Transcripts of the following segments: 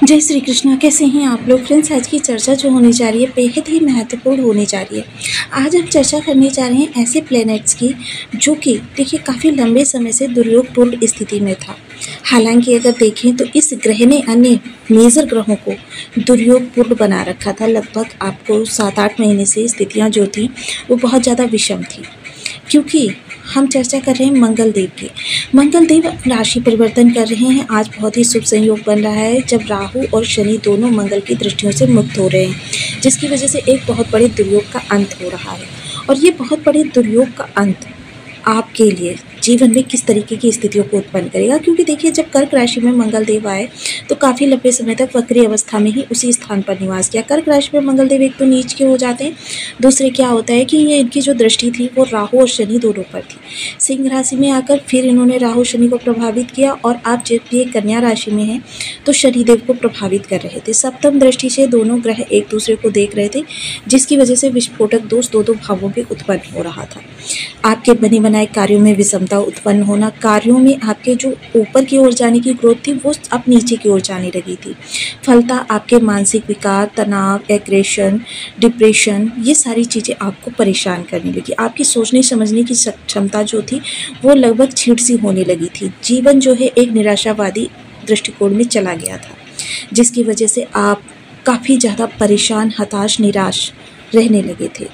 जय श्री कृष्णा। कैसे हैं आप लोग फ्रेंड्स। आज की चर्चा जो होने जा रही है बेहद ही महत्वपूर्ण होने जा रही है। आज हम चर्चा करने जा रहे हैं ऐसे प्लैनेट्स की जो कि देखिए काफ़ी लंबे समय से दुर्योगपूर्ण स्थिति में था। हालांकि अगर देखें तो इस ग्रह ने अन्य मेजर ग्रहों को दुर्योगपूर्ण बना रखा था। लगभग आपको 7-8 महीने से स्थितियाँ जो थी वो बहुत ज़्यादा विषम थी, क्योंकि हम चर्चा कर रहे हैं मंगल देव की। मंगल देव राशि परिवर्तन कर रहे हैं। आज बहुत ही शुभ संयोग बन रहा है जब राहु और शनि दोनों मंगल की दृष्टियों से मुक्त हो रहे हैं, जिसकी वजह से एक बहुत बड़े दुर्योग का अंत हो रहा है। और ये बहुत बड़े दुर्योग का अंत आपके लिए जीवन में किस तरीके की स्थितियों को उत्पन्न करेगा, क्योंकि देखिए जब कर्क राशि में मंगल देव आए तो काफ़ी लंबे समय तक वक्री अवस्था में ही उसी स्थान पर निवास किया। कर्क राशि में मंगल देव एक तो नीच के हो जाते हैं, दूसरे क्या होता है कि ये इनकी जो दृष्टि थी वो राहु और शनि दोनों पर थी। सिंह राशि में आकर फिर इन्होंने राहु शनि को प्रभावित किया, और आप जब ये कन्या राशि में हैं तो शनिदेव को प्रभावित कर रहे थे। सप्तम दृष्टि से दोनों ग्रह एक दूसरे को देख रहे थे, जिसकी वजह से विस्फोटक दोष दो भावों में उत्पन्न हो रहा था। आपके बने बनाए कार्यों में विषमता उत्पन्न होना, कार्यों में आपके जो ऊपर की ओर जाने की ग्रोथ थी वो अब नीचे की ओर जाने लगी थी। फलता आपके मानसिक विकार, तनाव, एग्रेशन, डिप्रेशन, ये सारी चीज़ें आपको परेशान करने लगी। आपकी सोचने समझने की क्षमता जो थी वो लगभग छीड़ सी होने लगी थी। जीवन जो है एक निराशावादी दृष्टिकोण में चला गया था, जिसकी वजह से आप काफ़ी ज़्यादा परेशान, हताश, निराश रहने लगे थे।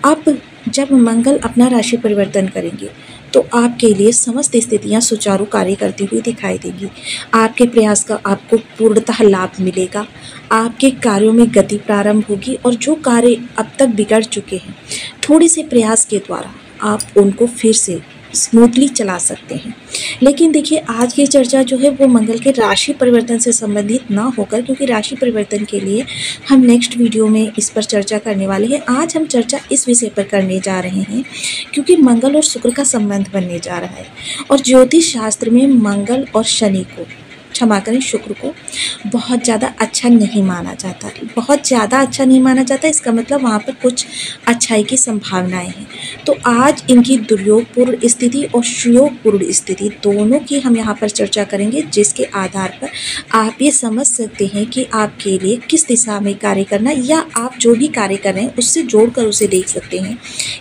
अब जब मंगल अपना राशि परिवर्तन करेंगे तो आपके लिए समस्त स्थितियां सुचारू कार्य करती हुई दिखाई देंगी। आपके प्रयास का आपको पूर्णतः लाभ मिलेगा। आपके कार्यों में गति प्रारंभ होगी, और जो कार्य अब तक बिगड़ चुके हैं थोड़े से प्रयास के द्वारा आप उनको फिर से स्मूथली चला सकते हैं। लेकिन देखिए आज की चर्चा जो है वो मंगल के राशि परिवर्तन से संबंधित ना होकर, क्योंकि राशि परिवर्तन के लिए हम नेक्स्ट वीडियो में इस पर चर्चा करने वाले हैं। आज हम चर्चा इस विषय पर करने जा रहे हैं क्योंकि मंगल और शुक्र का संबंध बनने जा रहा है, और ज्योतिष शास्त्र में मंगल और शनि को, क्षमा करें, शुक्र को बहुत ज़्यादा अच्छा नहीं माना जाता। बहुत ज़्यादा अच्छा नहीं माना जाता, इसका मतलब वहाँ पर कुछ अच्छाई की संभावनाएं हैं। तो आज इनकी दुर्योगपूर्ण स्थिति और सुयोगपूर्ण स्थिति दोनों की हम यहाँ पर चर्चा करेंगे, जिसके आधार पर आप ये समझ सकते हैं कि आपके लिए किस दिशा में कार्य करना, या आप जो भी कार्य कर रहे हैं उससे जोड़कर उसे देख सकते हैं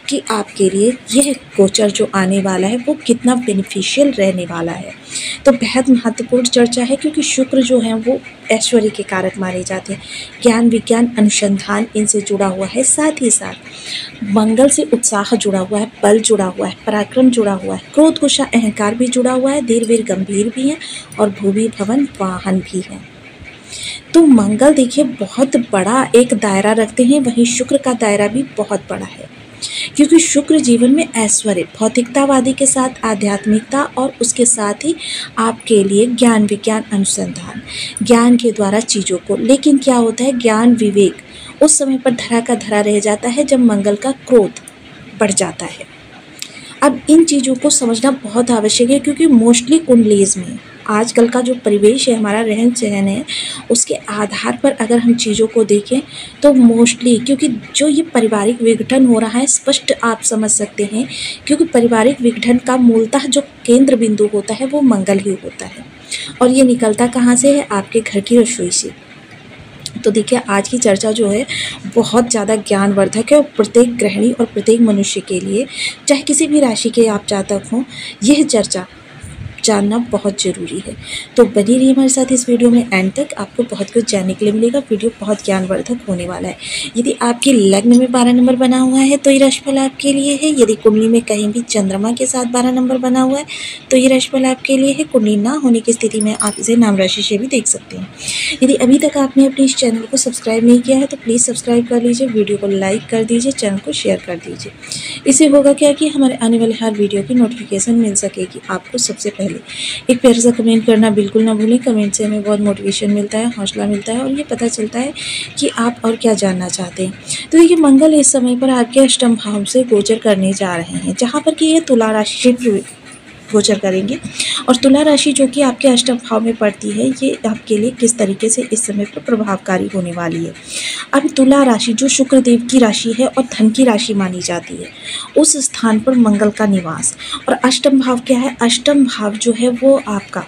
कि आपके लिए यह गोचर जो आने वाला है वो कितना बेनिफिशियल रहने वाला है। तो बेहद महत्वपूर्ण चर्चा है, क्योंकि शुक्र जो है वो ऐश्वर्य के कारक माने जाते हैं। ज्ञान, विज्ञान, अनुसंधान इनसे जुड़ा हुआ है। साथ ही साथ मंगल से उत्साह जुड़ा हुआ है, बल जुड़ा हुआ है, पराक्रम जुड़ा हुआ है, क्रोध, गुस्सा, अहंकार भी जुड़ा हुआ है, धीर वीर गंभीर भी है, और भूमि भवन वाहन भी है। तो मंगल देखिए बहुत बड़ा एक दायरा रखते हैं, वहीं शुक्र का दायरा भी बहुत बड़ा है, क्योंकि शुक्र जीवन में ऐश्वर्य, भौतिकतावादी के साथ आध्यात्मिकता, और उसके साथ ही आपके लिए ज्ञान, विज्ञान, अनुसंधान, ज्ञान के द्वारा चीज़ों को। लेकिन क्या होता है, ज्ञान, विवेक उस समय पर धरा का धरा रह जाता है जब मंगल का क्रोध बढ़ जाता है। अब इन चीज़ों को समझना बहुत आवश्यक है, क्योंकि मोस्टली कुंडलीज में आजकल का जो परिवेश है, हमारा रहन सहन है, उसके आधार पर अगर हम चीज़ों को देखें तो मोस्टली, क्योंकि जो ये पारिवारिक विघटन हो रहा है, स्पष्ट आप समझ सकते हैं, क्योंकि पारिवारिक विघटन का मूलतः जो केंद्र बिंदु होता है वो मंगल ही होता है, और ये निकलता कहाँ से है, आपके घर की रसोई से। तो देखिए आज की चर्चा जो है बहुत ज़्यादा ज्ञानवर्धक है, और प्रत्येक गृहिणी और प्रत्येक मनुष्य के लिए, चाहे किसी भी राशि के आप जातक हों, यह चर्चा जानना बहुत ज़रूरी है। तो बनी रहिए हमारे साथ इस वीडियो में एंड तक, आपको बहुत कुछ जानने के लिए मिलेगा। वीडियो बहुत ज्ञानवर्धक होने वाला है। यदि आपके लग्न में 12 नंबर बना हुआ है तो ये राशिफल आपके लिए है। यदि कुंडली में कहीं भी चंद्रमा के साथ 12 नंबर बना हुआ है तो ये राशिफल आपके लिए है। कुंडली ना होने की स्थिति में आप इसे नाम राशि से भी देख सकते हैं। यदि अभी तक आपने अपने इस चैनल को सब्सक्राइब नहीं किया है तो प्लीज़ सब्सक्राइब कर लीजिए, वीडियो को लाइक कर दीजिए, चैनल को शेयर कर दीजिए। इससे होगा क्या कि हमारे आने वाले हर वीडियो की नोटिफिकेशन मिल सकेगी आपको सबसे पहले। एक प्यारा सा कमेंट करना बिल्कुल ना भूलें। कमेंट से हमें बहुत मोटिवेशन मिलता है, हौसला मिलता है, और ये पता चलता है कि आप और क्या जानना चाहते हैं। तो देखिए मंगल इस समय पर आपके अष्टम भाव से गोचर करने जा रहे हैं, जहाँ पर कि ये तुला राशि से गोचर करेंगे, और तुला राशि जो कि आपके अष्टम भाव में पड़ती है, ये आपके लिए किस तरीके से इस समय पर प्रभावकारी होने वाली है। अब तुला राशि जो शुक्र देव की राशि है और धन की राशि मानी जाती है, उस स्थान पर मंगल का निवास, और अष्टम भाव क्या है, अष्टम भाव जो है वो आपका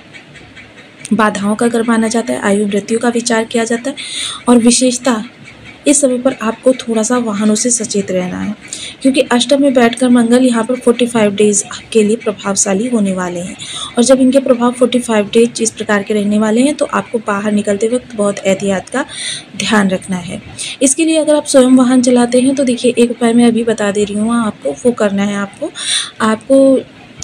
बाधाओं का घर माना जाता है, आयु मृत्यु का विचार किया जाता है। और विशेषता, इस समय पर आपको थोड़ा सा वाहनों से सचेत रहना है, क्योंकि अष्टम में बैठकर मंगल यहाँ पर 45 डेज आपके लिए प्रभावशाली होने वाले हैं। और जब इनके प्रभाव 45 डेज इस प्रकार के रहने वाले हैं, तो आपको बाहर निकलते वक्त बहुत एहतियात का ध्यान रखना है। इसके लिए अगर आप स्वयं वाहन चलाते हैं तो देखिए, एक उपाय मैं अभी बता दे रही हूँ आपको, वो करना है आपको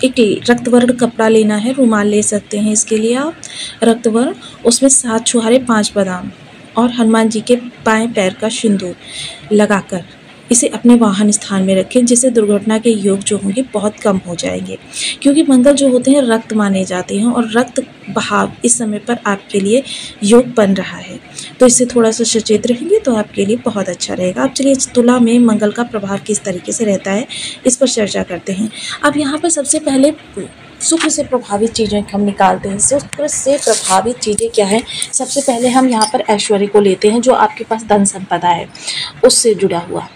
एक रक्तवर्ण कपड़ा लेना है, रुमाल ले सकते हैं इसके लिए आप, रक्तवर्ण, उसमें 7 छुहारे 5 बादाम और हनुमान जी के बाएं पैर का सिंदूर लगाकर इसे अपने वाहन स्थान में रखें, जिससे दुर्घटना के योग जो होंगे बहुत कम हो जाएंगे। क्योंकि मंगल जो होते हैं रक्त माने जाते हैं, और रक्त बहाव इस समय पर आपके लिए योग बन रहा है, तो इससे थोड़ा सा सचेत रहेंगे तो आपके लिए बहुत अच्छा रहेगा। अब चलिए, तुला में मंगल का प्रभाव किस तरीके से रहता है इस पर चर्चा करते हैं। अब यहाँ पर सबसे पहले शुक्र से प्रभावित चीज़ें हम निकालते हैं। शुक्र से प्रभावित चीज़ें क्या है? सबसे पहले हम यहाँ पर ऐश्वर्य को लेते हैं, जो आपके पास धन संपदा है उससे जुड़ा हुआ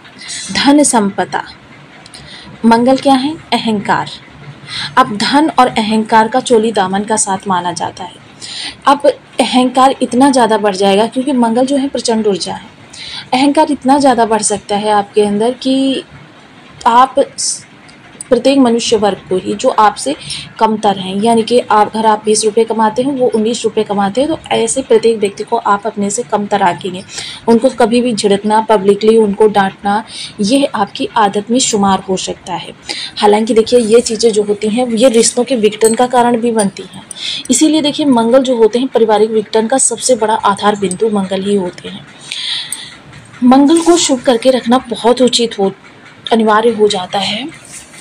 धन संपदा। मंगल क्या है? अहंकार। अब धन और अहंकार का चोली दामन का साथ माना जाता है। अब अहंकार इतना ज़्यादा बढ़ जाएगा, क्योंकि मंगल जो है प्रचंड ऊर्जा है। अहंकार इतना ज़्यादा बढ़ सकता है आपके अंदर कि आप प्रत्येक मनुष्य वर्ग को ही, जो आपसे कमतर हैं, यानी कि अगर आप 20 रुपये कमाते हैं, वो 19 रुपये कमाते हैं, तो ऐसे प्रत्येक व्यक्ति को आप अपने से कमतर आंकेंगे। उनको कभी भी झिड़कना, पब्लिकली उनको डांटना, ये आपकी आदत में शुमार हो सकता है। हालांकि देखिए, ये चीज़ें जो होती हैं ये रिश्तों के विघटन का कारण भी बनती हैं। इसीलिए देखिए, मंगल जो होते हैं पारिवारिक विघटन का सबसे बड़ा आधार बिंदु मंगल ही होते हैं। मंगल को शुभ करके रखना बहुत उचित अनिवार्य हो जाता है।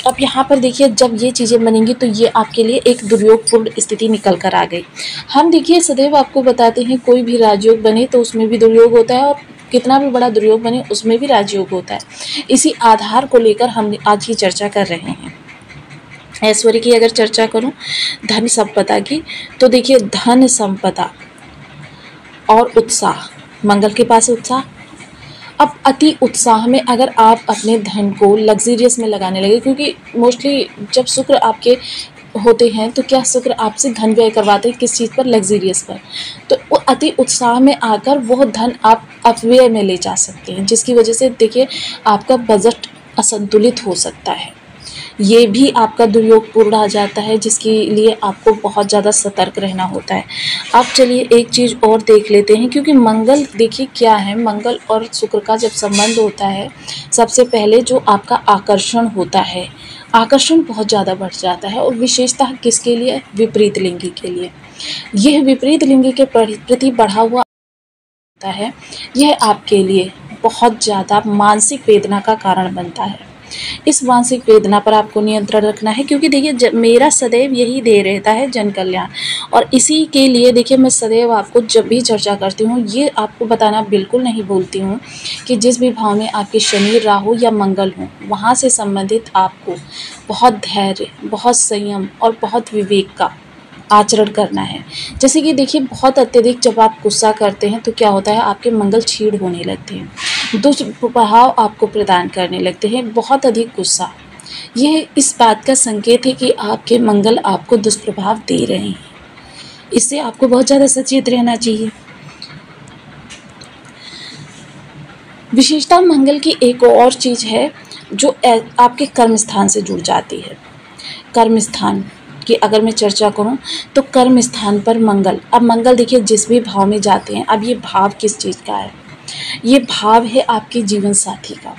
अब यहाँ पर देखिए, जब ये चीज़ें बनेंगी तो ये आपके लिए एक दुर्योगपूर्ण स्थिति निकल कर आ गई। हम देखिए सदैव आपको बताते हैं, कोई भी राजयोग बने तो उसमें भी दुर्योग होता है, और कितना भी बड़ा दुर्योग बने उसमें भी राजयोग होता है। इसी आधार को लेकर हम आज ही चर्चा कर रहे हैं। ऐश्वर्य की अगर चर्चा करूं, धन संपदा की, तो देखिए धन संपदा और उत्साह, मंगल के पास उत्साह। अब अति उत्साह में अगर आप अपने धन को लग्जरियस में लगाने लगे, क्योंकि मोस्टली जब शुक्र आपके होते हैं तो क्या शुक्र आपसे धन व्यय करवाते हैं, किस चीज़ पर? लग्जरियस पर। तो वो अति उत्साह में आकर वो धन आप अपव्यय में ले जा सकते हैं, जिसकी वजह से देखिए आपका बजट असंतुलित हो सकता है। ये भी आपका दुर्योगपूर्ण आ जाता है, जिसके लिए आपको बहुत ज़्यादा सतर्क रहना होता है। अब चलिए एक चीज़ और देख लेते हैं, क्योंकि मंगल देखिए क्या है, मंगल और शुक्र का जब संबंध होता है, सबसे पहले जो आपका आकर्षण होता है, आकर्षण बहुत ज़्यादा बढ़ जाता है। और विशेषतः किसके लिए? विपरीत लिंगी के लिए। यह विपरीत लिंगी के प्रति बढ़ा हुआ होता है, यह आपके लिए बहुत ज़्यादा मानसिक वेदना का कारण बनता है। इस मानसिक वेदना पर आपको नियंत्रण रखना है, क्योंकि देखिए मेरा सदैव यही ध्येय रहता है, जन कल्याण। और इसी के लिए देखिए मैं सदैव आपको जब भी चर्चा करती हूँ, ये आपको बताना बिल्कुल नहीं भूलती हूँ कि जिस भी भाव में आपके शनि, राहु या मंगल हो, वहाँ से संबंधित आपको बहुत धैर्य, बहुत संयम और बहुत विवेक का आचरण करना है। जैसे कि देखिए, बहुत अत्यधिक जब आप गुस्सा करते हैं तो क्या होता है, आपके मंगल क्षीण होने लगते हैं, दुष्प्रभाव आपको प्रदान करने लगते हैं। बहुत अधिक गुस्सा, यह इस बात का संकेत है कि आपके मंगल आपको दुष्प्रभाव दे रहे हैं। इससे आपको बहुत ज़्यादा सचेत रहना चाहिए। विशेषता मंगल की एक और चीज़ है जो आपके कर्म स्थान से जुड़ जाती है। कर्म स्थान की अगर मैं चर्चा करूं तो कर्म स्थान पर मंगल, अब मंगल देखिए जिस भी भाव में जाते हैं, अब ये भाव किस चीज़ का है? ये भाव है आपके जीवन साथी का,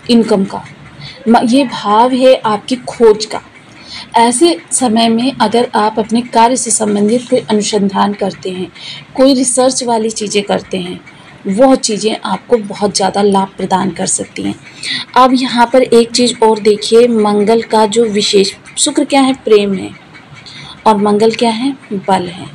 इनकम का, ये भाव है आपकी खोज का। ऐसे समय में अगर आप अपने कार्य से संबंधित कोई अनुसंधान करते हैं, कोई रिसर्च वाली चीज़ें करते हैं, वह चीज़ें आपको बहुत ज़्यादा लाभ प्रदान कर सकती हैं। अब यहाँ पर एक चीज़ और देखिए, मंगल का जो विशेष, शुक्र क्या है? प्रेम है, और मंगल क्या है? बल है।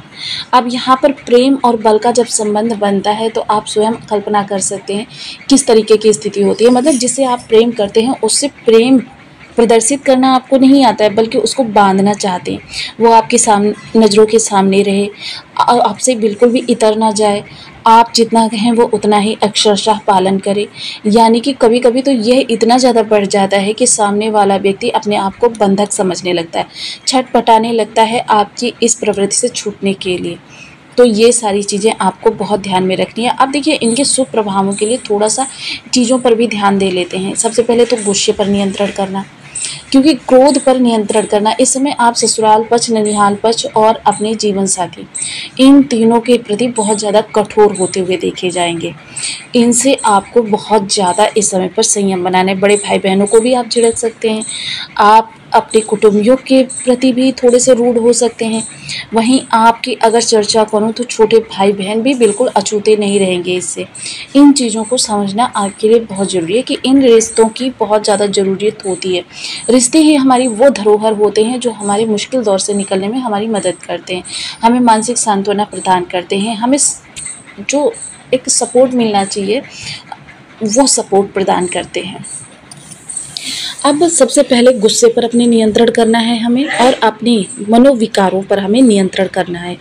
अब यहाँ पर प्रेम और बल का जब संबंध बनता है तो आप स्वयं कल्पना कर सकते हैं किस तरीके की स्थिति होती है। मतलब जिससे आप प्रेम करते हैं उससे प्रेम प्रदर्शित करना आपको नहीं आता है, बल्कि उसको बांधना चाहते हैं। वो आपके नज़रों के सामने रहे, आपसे बिल्कुल भी इतर ना जाए। आप जितना कहें वो उतना ही अक्षरशः पालन करें। यानी कि कभी-कभी तो यह इतना ज़्यादा बढ़ जाता है कि सामने वाला व्यक्ति अपने आप को बंधक समझने लगता है, छटपटाने लगता है आपकी इस प्रवृत्ति से छूटने के लिए। तो ये सारी चीज़ें आपको बहुत ध्यान में रखनी है। अब देखिए, इनके शुभ प्रभावों के लिए थोड़ा-सा चीज़ों पर भी ध्यान दे लेते हैं। सबसे पहले तो गुस्से पर नियंत्रण करना, क्योंकि क्रोध पर नियंत्रण करना, इस समय आप ससुराल पक्ष, ननिहाल पक्ष और अपने जीवन साथी, इन तीनों के प्रति बहुत ज़्यादा कठोर होते हुए देखे जाएंगे। इनसे आपको बहुत ज़्यादा इस समय पर संयम बनाना है। बड़े भाई बहनों को भी आप झिड़क सकते हैं। आप अपने कुटुंबियों के प्रति भी थोड़े से रूड हो सकते हैं। वहीं आपकी अगर चर्चा करूं तो छोटे भाई बहन भी बिल्कुल अछूते नहीं रहेंगे इससे। इन चीज़ों को समझना आपके लिए बहुत ज़रूरी है कि इन रिश्तों की बहुत ज़्यादा ज़रूरत होती है। रिश्ते ही हमारी वो धरोहर होते हैं जो हमारे मुश्किल दौर से निकलने में हमारी मदद करते हैं, हमें मानसिक सांत्वना प्रदान करते हैं, हमें जो एक सपोर्ट मिलना चाहिए वो सपोर्ट प्रदान करते हैं। अब सबसे पहले गुस्से पर अपने नियंत्रण करना है हमें, और अपने मनोविकारों पर हमें नियंत्रण करना है,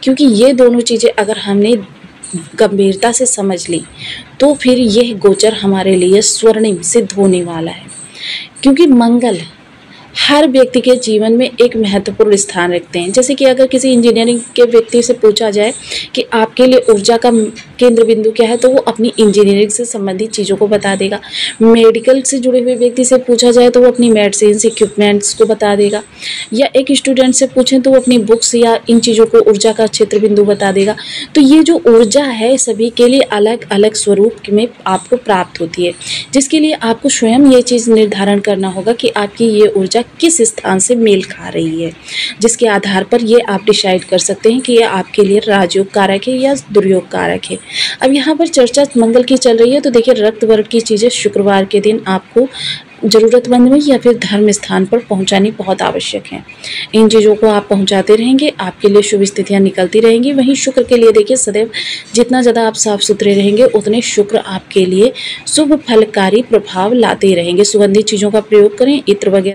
क्योंकि ये दोनों चीज़ें अगर हमने गंभीरता से समझ ली तो फिर यह गोचर हमारे लिए स्वर्णिम सिद्ध होने वाला है। क्योंकि मंगल हर व्यक्ति के जीवन में एक महत्वपूर्ण स्थान रखते हैं। जैसे कि अगर किसी इंजीनियरिंग के व्यक्ति से पूछा जाए कि आपके लिए ऊर्जा का केंद्र बिंदु क्या है, तो वो अपनी इंजीनियरिंग से संबंधित चीज़ों को बता देगा। मेडिकल से जुड़े हुए व्यक्ति से पूछा जाए तो वो अपनी मेडिसिन इक्विपमेंट्स को बता देगा। या एक स्टूडेंट से पूछें तो वो अपनी बुक्स या इन चीज़ों को ऊर्जा का क्षेत्र बिंदु बता देगा। तो ये जो ऊर्जा है सभी के लिए अलग अलग स्वरूप में आपको प्राप्त होती है, जिसके लिए आपको स्वयं ये चीज़ निर्धारण करना होगा कि आपकी ये ऊर्जा किस स्थान से मेल खा रही है, जिसके आधार पर ये आप डिसाइड कर सकते हैं कि ये आपके लिए राजयोग कारक है या दुर्योग कारक है। अब यहाँ पर चर्चा मंगल की चल रही है, तो देखिए रक्त वर्ण की चीज़ें शुक्रवार के दिन आपको ज़रूरतमंद में या फिर धर्म स्थान पर पहुंचानी बहुत आवश्यक है। इन चीज़ों को आप पहुंचाते रहेंगे, आपके लिए शुभ स्थितियां निकलती रहेंगी। वहीं शुक्र के लिए देखिए, सदैव जितना ज़्यादा आप साफ सुथरे रहेंगे उतने शुक्र आपके लिए शुभ फलकारी प्रभाव लाते रहेंगे। सुगंधित चीज़ों का प्रयोग करें, इत्र वगैरह